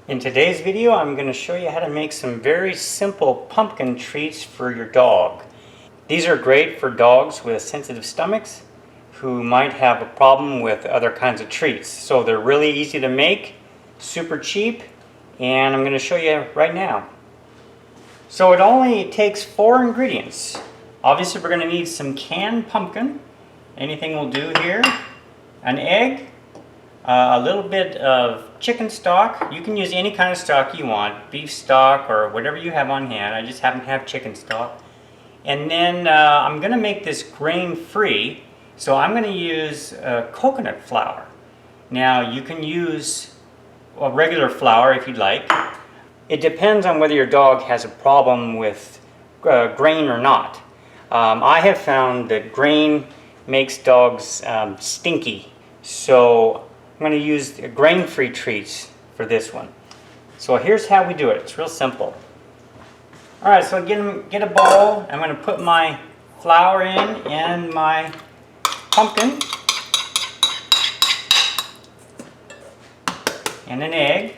In today's video, I'm going to show you how to make some very simple pumpkin treats for your dog. These are great for dogs with sensitive stomachs who might have a problem with other kinds of treats. So they're really easy to make, super cheap, and I'm going to show you right now. So it only takes 4 ingredients. Obviously we're going to need some canned pumpkin. Anything will do here. An egg. A little bit of chicken stock. You can use any kind of stock you want, beef stock or whatever you have on hand. I just happen to have chicken stock. And then I'm going to make this grain-free, so I'm going to use coconut flour. Now you can use a regular flour if you'd like. It depends on whether your dog has a problem with grain or not. I have found that grain makes dogs stinky, so I'm going to use grain-free treats for this one. So here's how we do it. It's real simple. Alright, so get a bowl. I'm going to put my flour in and my pumpkin and an egg.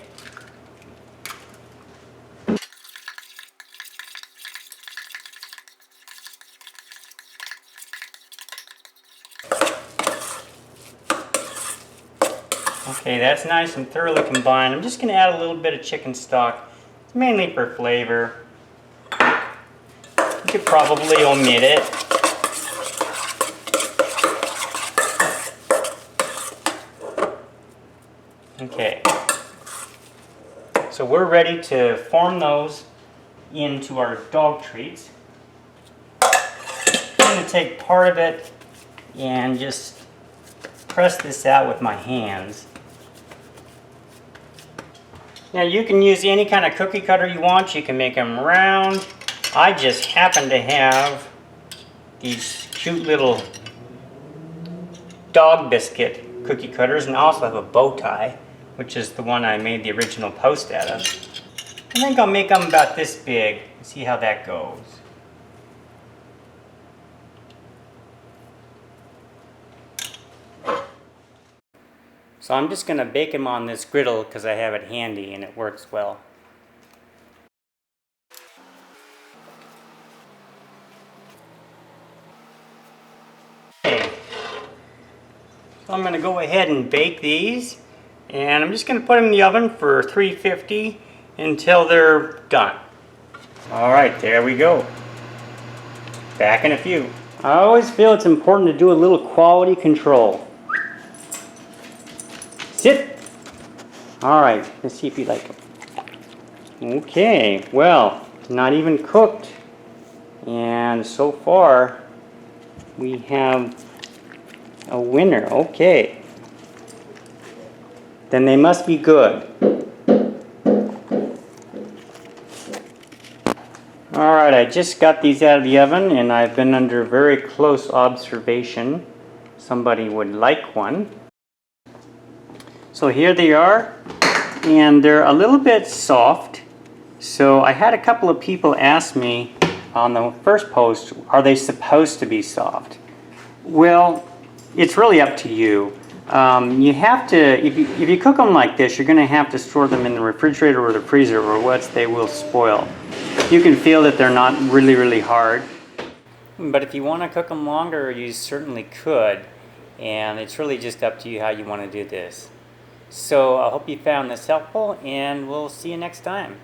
Okay, that's nice and thoroughly combined. I'm just going to add a little bit of chicken stock. It's mainly for flavor. You could probably omit it. Okay. So we're ready to form those into our dog treats. I'm going to take part of it and just press this out with my hands. Now you can use any kind of cookie cutter you want. You can make them round. I just happen to have these cute little dog biscuit cookie cutters, and I also have a bow tie, which is the one I made the original post out of. I think I'll make them about this big and see how that goes. So I'm just going to bake them on this griddle because I have it handy and it works well. Okay. So I'm going to go ahead and bake these, and I'm just going to put them in the oven for 350 until they're done. Alright, there we go. Back in a few. I always feel it's important to do a little quality control. Sit! Alright, let's see if you like them. Okay, well, not even cooked. And so far, we have a winner. Okay. Then they must be good. Alright, I just got these out of the oven and I've been under very close observation. Somebody would like one. So here they are, and they're a little bit soft. So I had a couple of people ask me on the first post, are they supposed to be soft? Well, it's really up to you. You have to, if you cook them like this, you're going to have to store them in the refrigerator or the freezer, or else they will spoil. You can feel that they're not really, really hard. But if you want to cook them longer, you certainly could. And it's really just up to you how you want to do this. So I hope you found this helpful, and we'll see you next time.